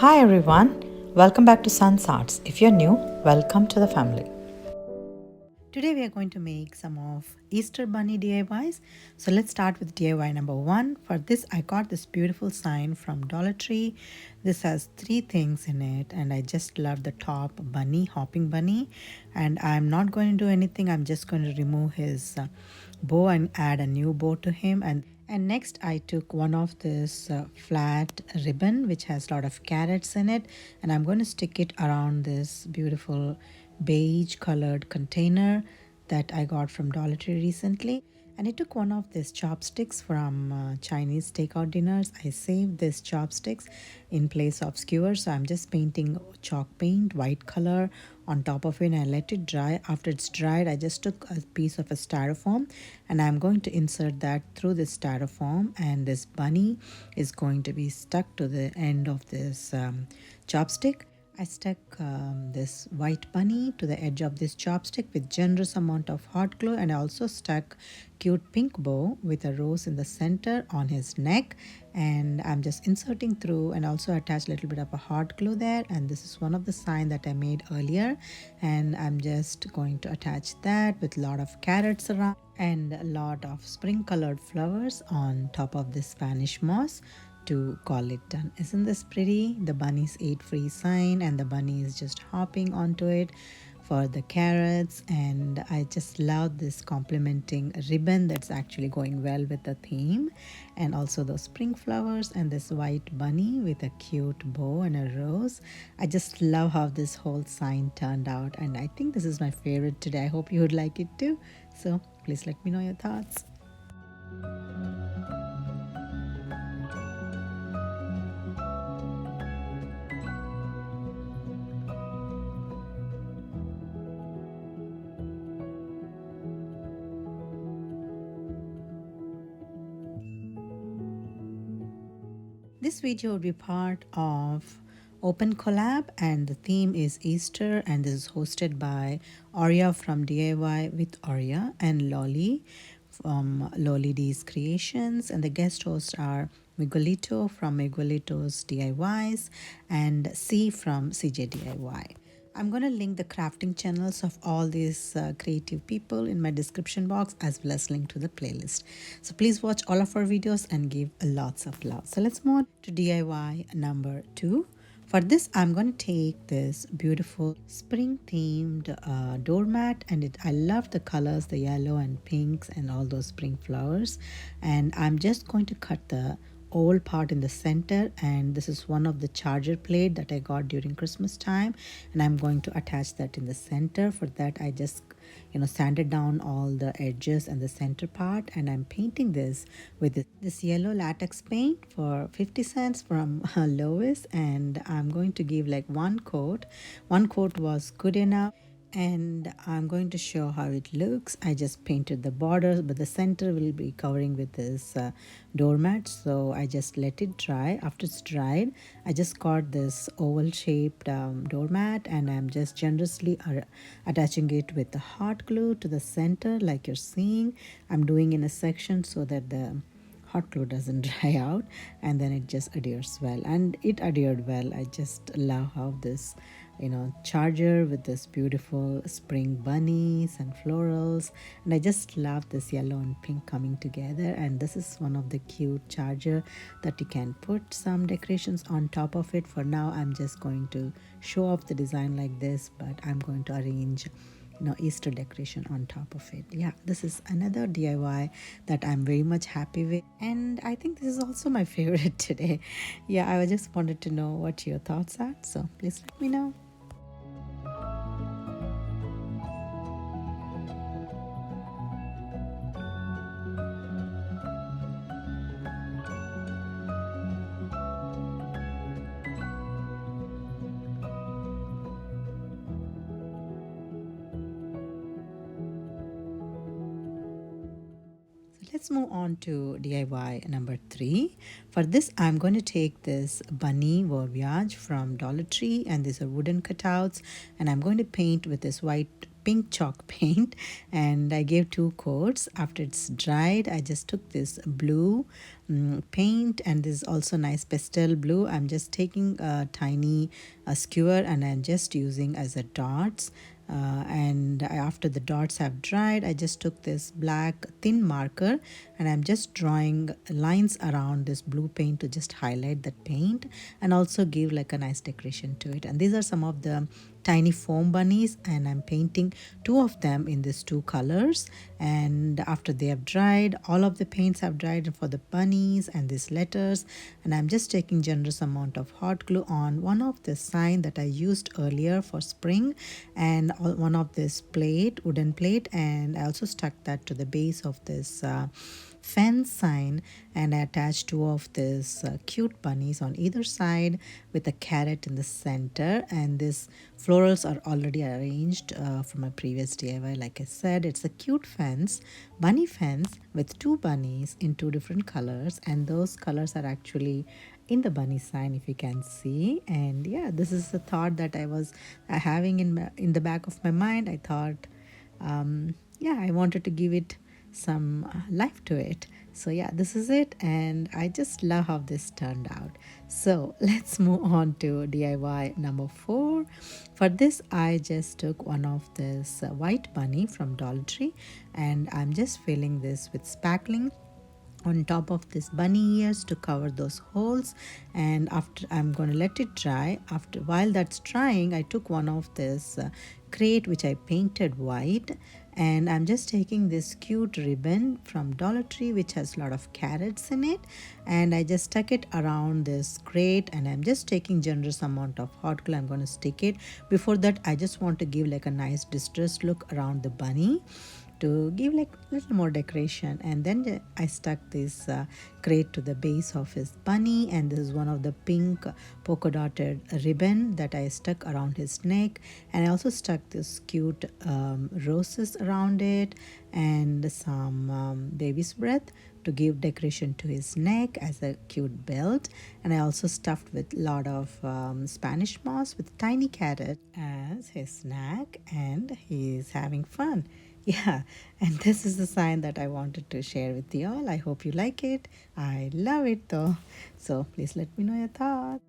Hi everyone, welcome back to Sun's Arts. If you're new, welcome to the family. Today we are going to make some of Easter Bunny DIYs. So let's start with DIY number 1. For this I got this beautiful sign from Dollar Tree. This has 3 things in it and I just love the top bunny, hopping bunny. And I'm not going to do anything, I'm just going to remove his bow and add a new bow to him. And next I took one of this flat ribbon which has a lot of carrots in it, and I'm going to stick it around this beautiful beige colored container that I got from Dollar Tree recently. And I took one of these chopsticks from Chinese takeout dinners. I saved these chopsticks in place of skewers, so I'm just painting chalk paint, white color on top of it, and I let it dry. After it's dried, I just took a piece of a styrofoam and I'm going to insert that through this styrofoam, and this bunny is going to be stuck to the end of this chopstick. I stuck this white bunny to the edge of this chopstick with generous amount of hot glue, and I also stuck cute pink bow with a rose in the center on his neck, and I'm just inserting through and also attach a little bit of a hot glue there. And this is one of the sign that I made earlier, and I'm just going to attach that with a lot of carrots around and a lot of spring colored flowers on top of this Spanish moss to call it done. Isn't this pretty? The bunny's ate free sign and the bunny is just hopping onto it for the carrots, and I just love this complementing ribbon that's actually going well with the theme, and also those spring flowers and this white bunny with a cute bow and a rose. I just love how this whole sign turned out, and I think this is my favorite today. I hope you would like it too. So please let me know your thoughts. This video will be part of Open Collab, and the theme is Easter, and this is hosted by Aurea from DIY with Aurea and Lolly from Lolly D's Creations, and the guest hosts are Miguelito from Miguelito's DIYs and C from CJ DIY. I'm going to link the crafting channels of all these creative people in my description box, as well as link to the playlist. So please watch all of our videos and give lots of love. So let's move on to DIY number 2. For this, I'm going to take this beautiful spring themed doormat, and I love the colors, the yellow and pinks and all those spring flowers. And I'm just going to cut the oval part in the center, and this is one of the charger plate that I got during Christmas time, and I'm going to attach that in the center. For that I just sanded down all the edges and the center part, and I'm painting this with this yellow latex paint for 50 cents from Lois, and I'm going to give like one coat was good enough, and I'm going to show how it looks. I just painted the borders, but the center will be covering with this doormat, so I just let it dry. After it's dried, I just got this oval shaped doormat, and I'm just generously attaching it with the hot glue to the center like you're seeing. I'm doing in a section so that the hot glue doesn't dry out, and then it just adheres well, and it adhered well. I just love how this charger with this beautiful spring bunnies and florals, and I just love this yellow and pink coming together. And this is one of the cute charger that you can put some decorations on top of it. For now I'm just going to show off the design like this, but I'm going to arrange Easter decoration on top of it. Yeah, this is another DIY that I'm very much happy with, and I think this is also my favorite today. Yeah, I just wanted to know what your thoughts are, so please let me know. Let's move on to DIY number 3. For this, I'm going to take this bunny voyage from Dollar Tree, and these are wooden cutouts, and I'm going to paint with this white pink chalk paint, and I gave 2 coats. After it's dried, I just took this blue paint, and this is also nice pastel blue. I'm just taking a tiny skewer and I'm just using as a dots. And after the dots have dried, I just took this black thin marker and I'm just drawing lines around this blue paint to just highlight that paint and also give like a nice decoration to it. And these are some of the tiny foam bunnies, and I'm painting 2 of them in these 2 colors. And after they have dried, all of the paints have dried for the bunnies and these letters, and I'm just taking generous amount of hot glue on one of the sign that I used earlier for spring, and one of this wooden plate, and I also stuck that to the base of this fence sign, and I attached 2 of these cute bunnies on either side with a carrot in the center. And these florals are already arranged from my previous DIY. Like I said, it's a cute fence, bunny fence with 2 bunnies in 2 different colors, and those colors are actually in the bunny sign, if you can see. And yeah, this is the thought that I was having in the back of my mind. I thought, yeah, I wanted to give it some life to it. So yeah, this is it, and I just love how this turned out. So let's move on to DIY number 4. For this, I just took one of this white bunny from Dollar Tree, and I'm just filling this with spackling on top of this bunny ears to cover those holes. And after, I'm going to let it dry. After, while that's drying, I took one of this crate which I painted white, and I'm just taking this cute ribbon from Dollar Tree which has a lot of carrots in it, and I just stuck it around this crate, and I'm just taking generous amount of hot glue. I'm going to stick it. Before that, I just want to give like a nice distressed look around the bunny to give like a little more decoration. And then I stuck this crate to the base of his bunny, and this is one of the pink polka dotted ribbon that I stuck around his neck, and I also stuck this cute roses around it and some baby's breath to give decoration to his neck as a cute belt. And I also stuffed with a lot of Spanish moss with tiny carrot as his snack, and he's having fun. Yeah, and this is the sign that I wanted to share with you all. I hope you like it. I love it though. So please let me know your thoughts.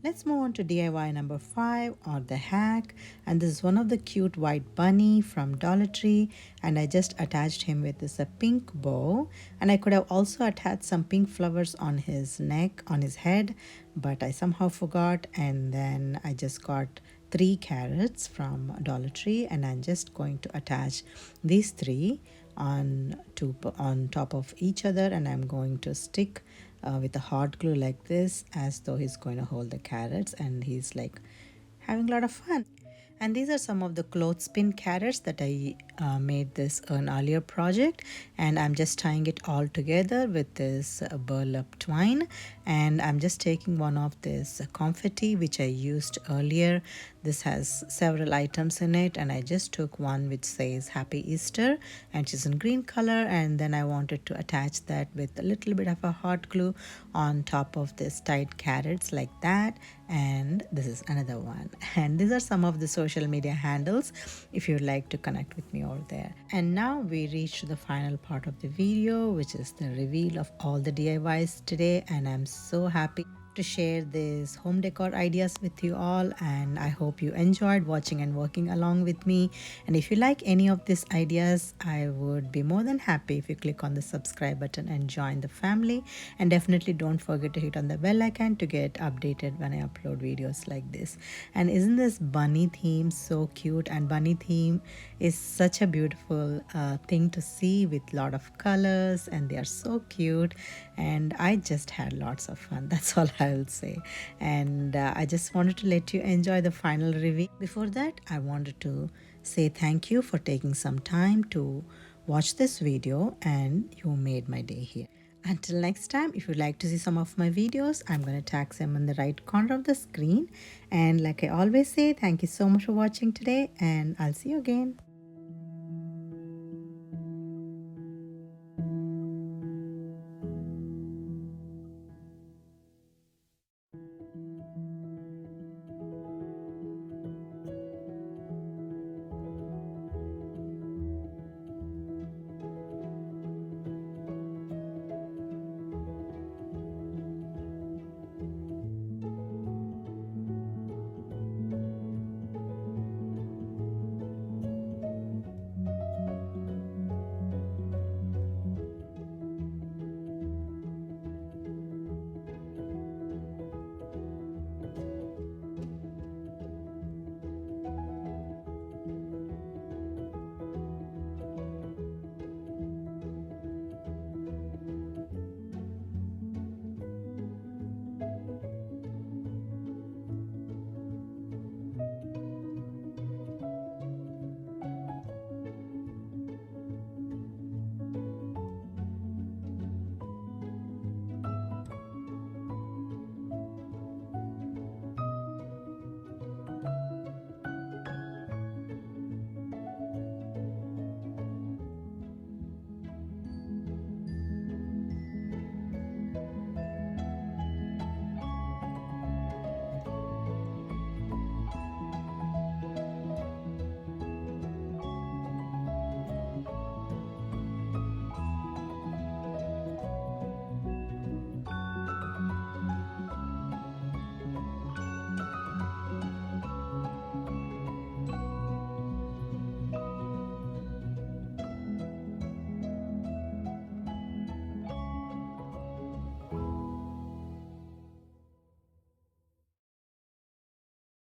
Let's move on to DIY number 5, or the hack. And this is one of the cute white bunny from Dollar Tree, and I just attached him with this a pink bow, and I could have also attached some pink flowers on his neck, on his head, but I somehow forgot. And then I just got 3 carrots from Dollar Tree, and I'm just going to attach these 3 on top of each other, and I'm going to stick with a hot glue like this, as though he's going to hold the carrots, and he's like having a lot of fun. And these are some of the clothespin carrots that I made this an earlier project, and I'm just tying it all together with this burlap twine. And I'm just taking one of this confetti which I used earlier. This has several items in it, and I just took one which says Happy Easter, and it's in green color, and then I wanted to attach that with a little bit of a hot glue on top of this tied carrots like that. And this is another one, and these are some of the social media handles if you'd like to connect with me over there. And now we reach the final part of the video, which is the reveal of all the DIYs today, and I'm so happy to share these home decor ideas with you all, and I hope you enjoyed watching and working along with me. And if you like any of these ideas, I would be more than happy if you click on the subscribe button and join the family. And definitely don't forget to hit on the bell icon to get updated when I upload videos like this. And isn't this bunny theme so cute? And bunny theme is such a beautiful thing to see with a lot of colors, and they are so cute, and I just had lots of fun. That's all I'll say. And I just wanted to let you enjoy the final review. Before that, I wanted to say thank you for taking some time to watch this video, and you made my day here. Until next time, if you'd like to see some of my videos, I'm going to tag them on the right corner of the screen. And like I always say, thank you so much for watching today, and I'll see you again.